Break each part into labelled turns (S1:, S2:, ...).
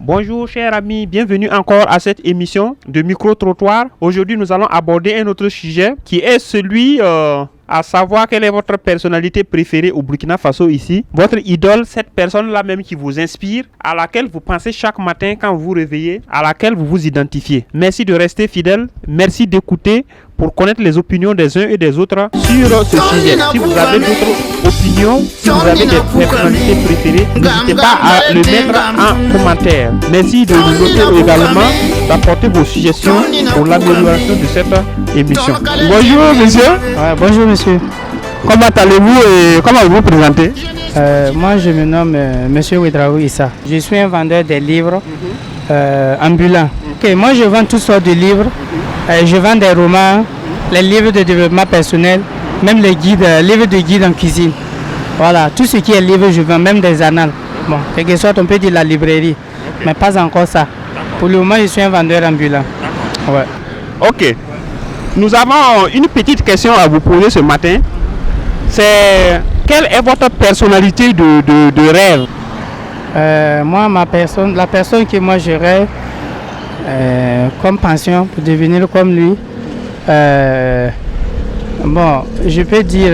S1: Bonjour chers amis, bienvenue encore à cette émission de Micro-Trottoir. Aujourd'hui nous allons aborder un autre sujet qui est celui à savoir quelle est votre personnalité préférée au Burkina Faso ici. Votre idole, cette personne-là même qui vous inspire, à laquelle vous pensez chaque matin quand vous vous réveillez, à laquelle vous vous identifiez. Merci de rester fidèle, merci d'écouter pour connaître les opinions des uns et des autres sur ce sujet. Si vous avez d'autres opinions, si vous avez des personnalités préférées, n'hésitez pas à le mettre en commentaire. Merci de nous noter également, d'apporter vos suggestions pour l'amélioration de cette émission. Bonjour monsieur.
S2: Bonjour monsieur.
S1: Comment allez-vous et comment vous vous présentez?
S2: Moi je me nomme monsieur Ouedraoui Issa. Je suis un vendeur de livres ambulant. Okay, moi je vends toutes sortes de livres. Je vends des romans, les livres de développement personnel, même les guides, livres de guide en cuisine. Voilà, tout ce qui est livre, je vends, même des annales. Bon, quelque sorte, on peut dire la librairie, mais pas encore ça. Pour le moment, je suis un vendeur ambulant. Ouais.
S1: Ok. Nous avons une petite question à vous poser ce matin. C'est quelle est votre personnalité de rêve?
S2: Moi, la personne que moi je rêve, comme pension pour devenir comme lui, bon, je peux dire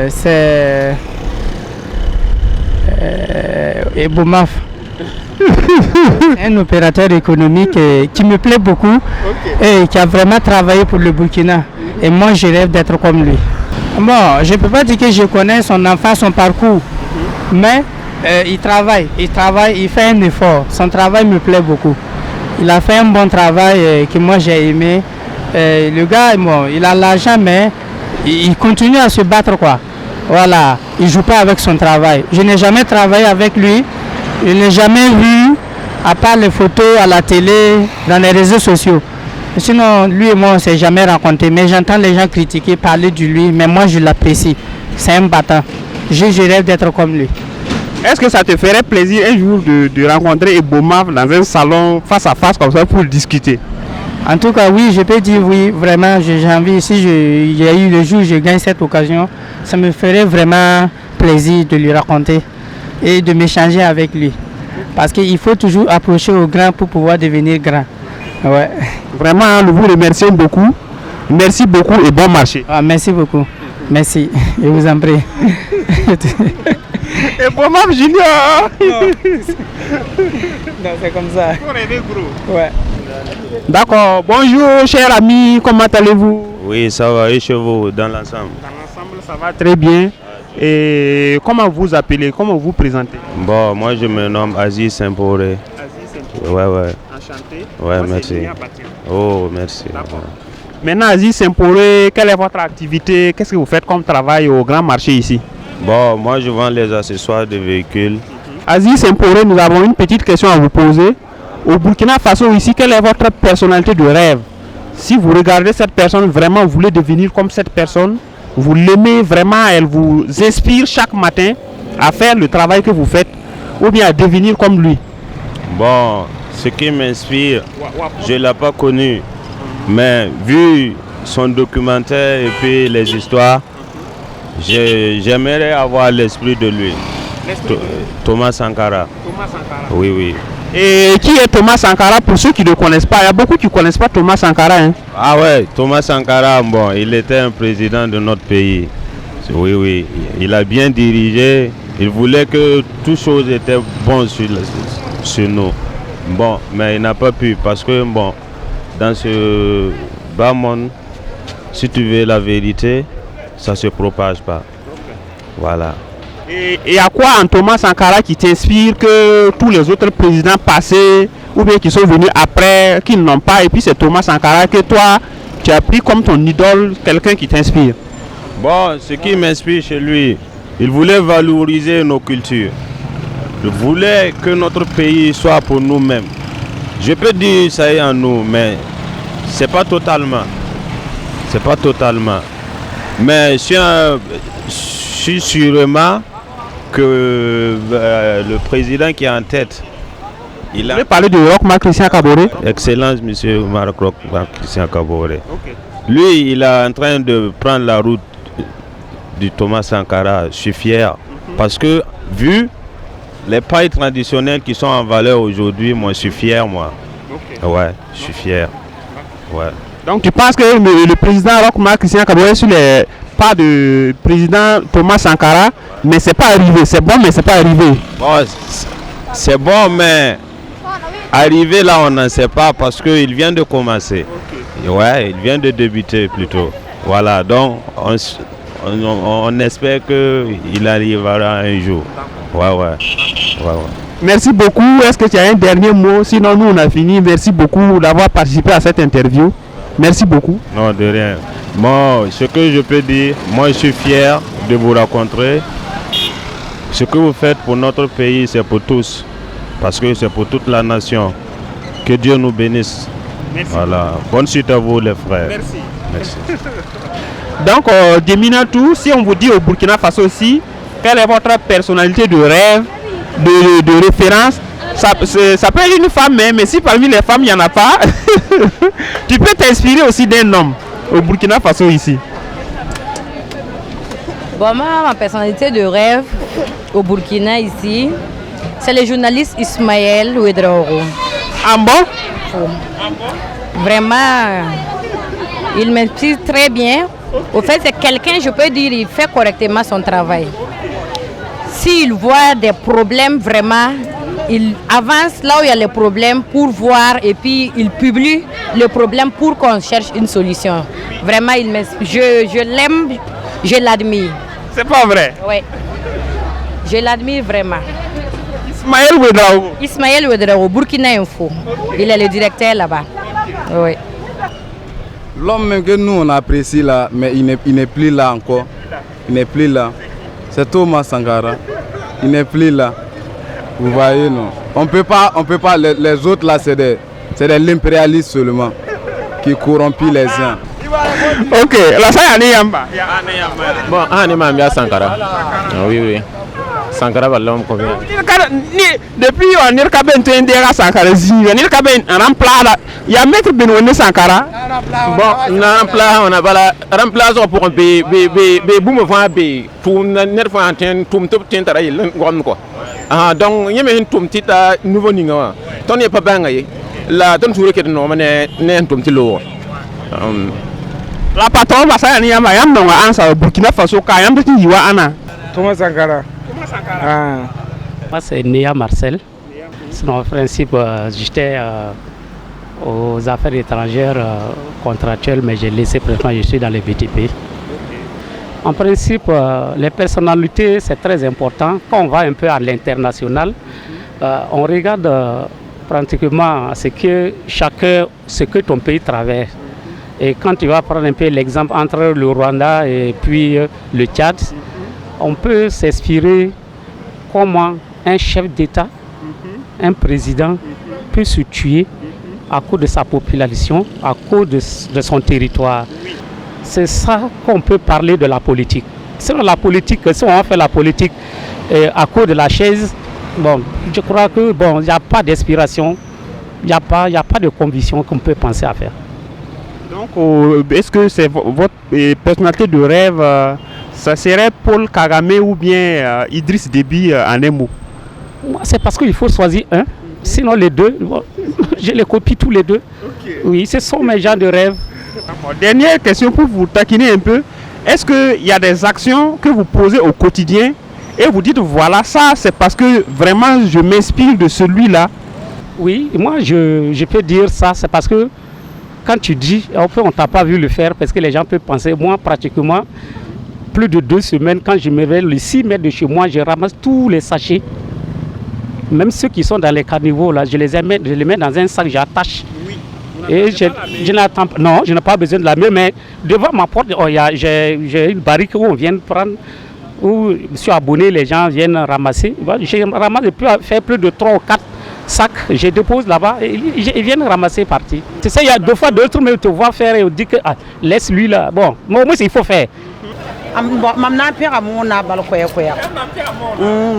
S2: c'est Ebomaf. Un opérateur économique qui me plaît beaucoup et qui a vraiment travaillé pour le Burkina. Et moi, je rêve d'être comme lui. Bon, je ne peux pas dire que je connais son enfance, son parcours, mais il travaille, il fait un effort. Son travail me plaît beaucoup. Il a fait un bon travail que moi j'ai aimé. Le gars, bon, il a l'argent, mais il continue à se battre, quoi. Voilà, il ne joue pas avec son travail. Je n'ai jamais travaillé avec lui. Je n'ai jamais vu, à part les photos à la télé, dans les réseaux sociaux. Sinon, lui et moi, on ne s'est jamais rencontrés. Mais j'entends les gens critiquer, parler de lui. Mais moi, je l'apprécie. C'est un battant. Je rêve d'être comme lui.
S1: Est-ce que ça te ferait plaisir un jour de rencontrer Ebomaf dans un salon face à face comme ça pour discuter?
S2: En tout cas, oui, je peux dire oui, vraiment, j'ai envie. Si il y a eu le jour où je gagne cette occasion, ça me ferait vraiment plaisir de lui raconter et de m'échanger avec lui. Parce qu'il faut toujours approcher au grand pour pouvoir devenir grand. Ouais.
S1: Vraiment, nous vous remercions beaucoup. Merci beaucoup et bon marché.
S2: Ah, merci beaucoup. Merci, je vous en prie.
S1: Et bon, Mme Junior.
S2: Non, c'est comme ça. Ouais.
S1: D'accord. Bonjour, cher ami. Comment allez-vous?
S3: Oui, ça va. Et chez vous, dans l'ensemble?
S1: Dans l'ensemble, ça va très bien. Et comment vous appelez? Comment vous présentez?
S3: Bon, moi, je me nomme Aziz Saint-Poré.
S1: Aziz Saint-Poré.
S3: Ouais.
S1: Enchanté.
S3: Ouais, merci. Oh, merci.
S1: D'accord. Maintenant, Aziz Saint-Poré, quelle est votre activité? Qu'est-ce que vous faites comme travail au grand marché ici?
S3: Bon, moi, je vends les accessoires de véhicules.
S1: Aziz Saint-Poré, nous avons une petite question à vous poser. Au Burkina Faso ici, quelle est votre personnalité de rêve? Si vous regardez cette personne, vraiment, vous voulez devenir comme cette personne, vous l'aimez vraiment, elle vous inspire chaque matin à faire le travail que vous faites ou bien à devenir comme lui?
S3: Bon, ce qui m'inspire, je ne l'ai pas connu, mais vu son documentaire et puis les histoires, j'aimerais avoir l'esprit de lui. Thomas Sankara.
S1: Thomas Sankara.
S3: Oui.
S1: Et qui est Thomas Sankara pour ceux qui ne connaissent pas? Il y a beaucoup qui ne connaissent pas Thomas Sankara. Hein?
S3: Ah ouais, Thomas Sankara, bon, il était un président de notre pays. Oui. Il a bien dirigé. Il voulait que toutes choses étaient bonnes sur nous. Bon, mais il n'a pas pu parce que, bon, dans ce bas monde, si tu veux la vérité, ça ne se propage pas. Voilà.
S1: Et à quoi en Thomas Sankara qui t'inspire que tous les autres présidents passés ou bien qui sont venus après, qui n'ont pas, et puis c'est Thomas Sankara que toi, tu as pris comme ton idole, quelqu'un qui t'inspire?
S3: Bon, ce qui m'inspire chez lui, il voulait valoriser nos cultures. Il voulait que notre pays soit pour nous-mêmes. Je peux dire ça est en nous, mais c'est pas totalement. Mais je suis sûrement que le président qui est en tête,
S1: Vous voulez parler de Roch-Marc Christian Kaboré?
S3: Excellence, monsieur Roch-Marc Christian Kaboré.
S1: Okay.
S3: Lui, il est en train de prendre la route du Thomas Sankara. Je suis fier parce que vu les pailles traditionnelles qui sont en valeur aujourd'hui, moi je suis fier, moi. Okay. Ouais, je suis fier. Ouais.
S1: Donc tu penses que le président Roch Marc Christian Kabore est sur les pas de président Thomas Sankara, mais c'est pas arrivé. C'est bon, mais c'est pas arrivé.
S3: Bon, c'est bon, mais arrivé là, on n'en sait pas parce qu'il vient de commencer. Okay. Ouais, il vient de débuter plutôt. Voilà, donc on espère qu'il arrivera un jour. Ouais.
S1: Merci beaucoup. Est-ce que tu as un dernier mot? Sinon, nous, on a fini. Merci beaucoup d'avoir participé à cette interview. Merci beaucoup.
S3: Non, de rien. Moi, ce que je peux dire, moi, je suis fier de vous rencontrer. Ce que vous faites pour notre pays, c'est pour tous. Parce que c'est pour toute la nation. Que Dieu nous bénisse.
S1: Merci.
S3: Voilà. Bonne suite à vous, les frères.
S1: Merci. Donc, Djeminatou, si on vous dit au Burkina Faso aussi, quelle est votre personnalité de rêve, de référence? Ça peut être une femme, mais si parmi les femmes, il n'y en a pas, tu peux t'inspirer aussi d'un homme au Burkina Faso ici.
S4: Bon, ma personnalité de rêve au Burkina ici, c'est le journaliste Ismaël Ouedraogo.
S1: Ah bon?
S4: Vraiment, il m'inspire très bien. Au fait, c'est quelqu'un, je peux dire, il fait correctement son travail. S'il voit des problèmes, vraiment, il avance là où il y a les problèmes pour voir et puis il publie le problème pour qu'on cherche une solution. Vraiment, je l'aime, je l'admire.
S1: C'est pas vrai?
S4: Oui. Je l'admire vraiment.
S1: Ismaël Ouedraogo.
S4: Ismaël Ouedraogo, Burkina Info. Il est le directeur là-bas. Oui.
S5: L'homme même que nous on apprécie là, mais il n'est plus là encore. Il n'est plus là. C'est Thomas Sankara. Il n'est plus là. Vous voyez, non? On peut pas, les autres là, c'est de l'impérialisme seulement qui corrompit les uns.
S1: Ok, la ça y a
S6: bon, Sankara. Oui. Sankara va l'homme combien?
S1: Depuis on est capable Sankara, il y a maître Benoît Sankara.
S6: Bon, on a pas la remplace pour un B boum va B tout net fois antenne tout tentara il gomme quoi. Ah donc yeme une tout tita nouveau ninga. Ton n'est pas bangé. La ton sur que non mané né tout petit lourd.
S1: La patronne va ça y a mayam non ansa Burkina Faso ka yam ti yiwa ana.
S7: Thomas Sankara. Ah.
S2: Moi c'est Néa Marcel. Sinon en principe j'étais aux affaires étrangères contractuelles, mais j'ai laissé présentement, je suis dans les BTP. En principe, les personnalités, c'est très important. Quand on va un peu à l'international, on regarde pratiquement ce que ton pays traverse. Et quand tu vas prendre un peu l'exemple entre le Rwanda et puis le Tchad, on peut s'inspirer comment un chef d'État, un président peut se tuer à cause de sa population, à cause de son territoire. C'est ça qu'on peut parler de la politique. Sinon la politique, si on fait la politique à cause de la chaise, bon, je crois que bon, il n'y a pas d'inspiration, il n'y a pas de conviction qu'on peut penser à faire.
S1: Donc, est-ce que c'est votre personnalité de rêve, ça serait Paul Kagame ou bien Idriss Déby en un mot?
S2: C'est parce qu'il faut choisir un. Sinon les deux, je les copie tous les deux. Okay. Oui, ce sont mes gens de rêve.
S1: Dernière question pour vous taquiner un peu. Est-ce qu'il y a des actions que vous posez au quotidien et vous dites voilà, ça c'est parce que vraiment je m'inspire de celui-là?
S2: Oui, moi je peux dire ça, c'est parce que quand tu dis, on ne t'a pas vu le faire parce que les gens peuvent penser, moi pratiquement plus de 2 semaines, quand je me réveille les 6 mètres de chez moi, je ramasse tous les sachets. Même ceux qui sont dans les caniveaux, là, je les mets dans un sac, j'attache. Oui. Et je n'attends pas. Non, je n'ai pas besoin de la main, mais devant ma porte, j'ai une barrique où on vient prendre, où je suis abonné, les gens viennent ramasser. Je ramasse faire plus de 3 ou 4 sacs, je dépose là-bas et ils viennent ramasser partie. C'est ça, il y a 2 fois d'autres, mais te voir faire et on dit que laisse lui là. Bon, moi il faut faire.
S8: Mamna pera mona bal koya koya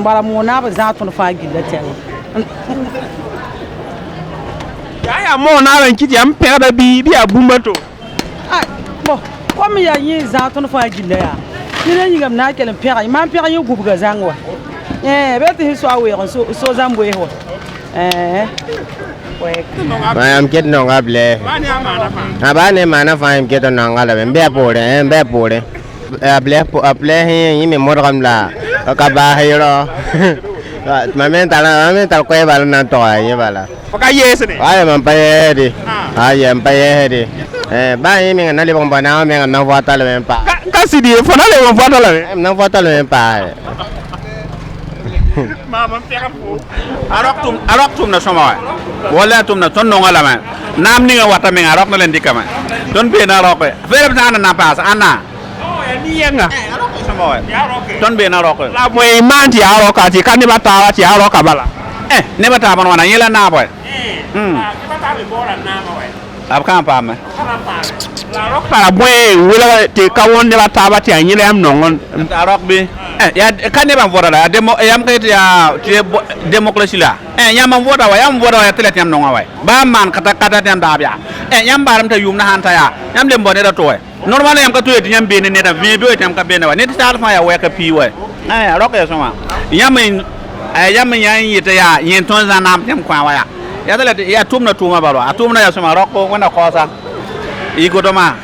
S8: bala mona ba za tun fa gilatel
S1: ya mona ran kiti am pera bi abumato
S8: ah bon comme ya yi za tun fa gilaya ni ne yigam na kelen pera man pera yi gubu ga zangwa beti so awe so zambwe ho
S9: I'm getting on up there. Abane mana fine get on ngala mbe pore a play him moram la akaba hero mamenta ko bala na to ay bala
S1: Paka yes ni.
S9: ay man payedi ay am payedi ba yimi na le bomba na me na vota le pa
S1: Ka si di fo na le vota la.
S9: na vota le pa
S1: Mama pega fu.
S6: arok tum na soma wala tum na ton no ngala ma nam ni nga wata me arok na len dikama ton be na rok fere na pas ana
S1: Ni yenga.
S6: arok soma ton be na rok
S1: La mo manti aro ka ti kan ni bata ti aro ka bala.
S6: ne bata ban wana yela na boy
S1: Bata be bora na ma we.
S6: ab kan pa ma
S1: La rok para boy wala te ka won ni bata ba ti anyile am nongon.
S6: arok bi ya kan ne ban voda la demo yam kay ya démocratie la yam voda wa yam voda ya telet yam no wa ba man kata yam da bia yam baram ta yum na hanta ya yam dem bonne da to normal yam ka to yam be ne da be yam ka be ne wa ne ta alfa ya wa ka pi wa arok ya soma yam yan yita ya yin ton zanam tem kwa wa ya telet ya tumna tuma balo atumna ya soma roko wana kosa igodoma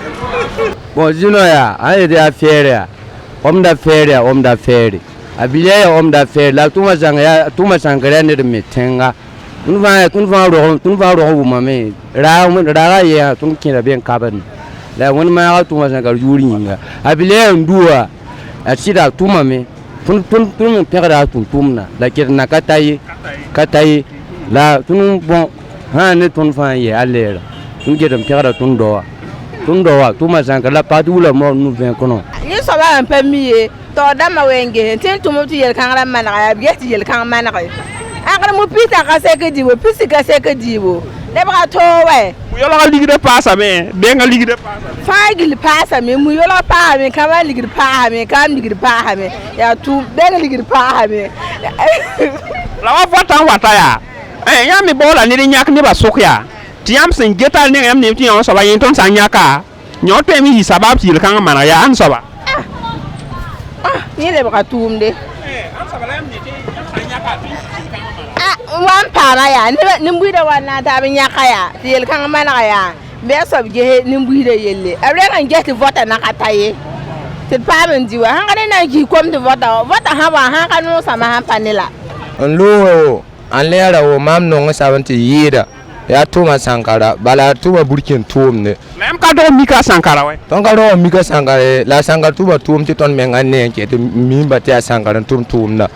S9: bon zino ya ay de affaire homme d'affaires abile homme d'affaires la tuma sangara ne de metenga tun va ro mame ra ya tun kira ben kaban la wani ma tuma sangara yuri ninga abile ndua asida tuma me tun perdre tumna la kirna katayi la tun bon ha ne tun fa ye alera tun gedam perdre tun doa tuma sangara la padula mo nous vient kono
S10: ni so ba en pamiye to dama wenge tin tumu tu yel kan ram mana ya bieti yel kan mana ko akara mu pita ka se ke dibo pisi ka se ke dibo le ba to we
S1: Mu yolo ka ligide pasa me be nga ligide pasa.
S10: fa gil pasa me mu yolo pa me ka ba ligid pa me ka ligid pa me ya tu be nga ligid pa me
S1: La wa vota wata ya. Ya mi bola ni nyak ni ba sokya. Ti yam sen geta ni yam ni ti on so ba yin ton san nyaka. Nyoto mi hisabab ti le kan mana ya an so ba.
S10: ni le ba tumde
S1: An so ba la yam ni ti san nyaka ti.
S10: wan para ya ni mbuida wana ta bin ya kaya yel kan mana ya be so ge ni mbuida yelle abre kan get vote na kataye ti pa men diwa han kan na ki kom ti vote ha ba han kan no sama han panela
S9: Nlo an lera wo mam no ngasabanti yida ya tuma sankara bala tuma burkin tumne
S1: Lem ka do Mika Sankara we.
S9: ton ka do Mika Sankara la sankara tuba tum ti ton menga ne ke to mimba ti sankara tumna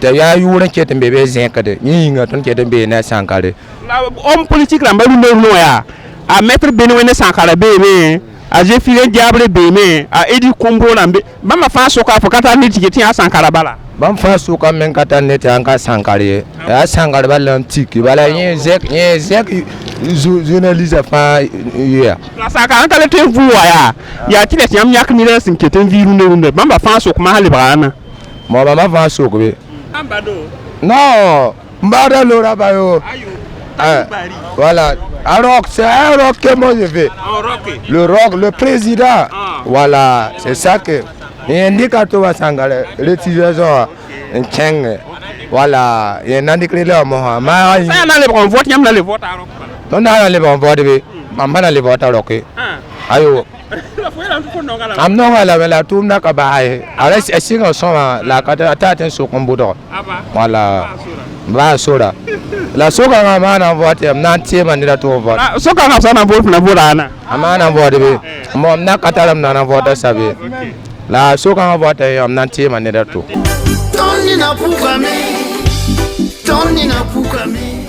S9: te ya yura ke tembe be zenkade yinga ton ke tembe na sankara
S1: La homme politique la mbalu no ya. A mettre Benouene Sankara be me. A je file diable be me. A Edi Kombo la be. Ba ma fa soka fo kata ni tiketi a Sankara bala.
S9: bam fa su ka men kata ne ta ka sankara ya sankara bala tiki bala yin zek journaliste fa ya
S1: La Sankara ka le te vuwa ya. Ya ti le yam nyak ni le sin keten viru ne runde. Ba ma fa sok ma le brana.
S9: mo ba ma fa su ko be
S1: Ambado.
S9: non mbada lora ba yo voilà alors c'est un rock que moi je fais le président voilà c'est ça que indicateur wa sangale l'utilisation cheng voilà il n'indique le mo ma
S1: Ça na le bon vote yam na le vote a rock.
S9: don na le bon vote be mamba na le vote rock ayo
S1: La foi la ko no ngala.
S9: am no ngala la tum na ka ba ai ala singa so la ka ta ten so kombudo
S1: Aba.
S9: voilà ba sura la soka nga mana vote am nan tie man da to vote
S1: So ka na sana vote na vote ana.
S9: amana vote be mo na kataram na vote sabe la soka nga vote am nan tie man da to
S11: Tony na puka me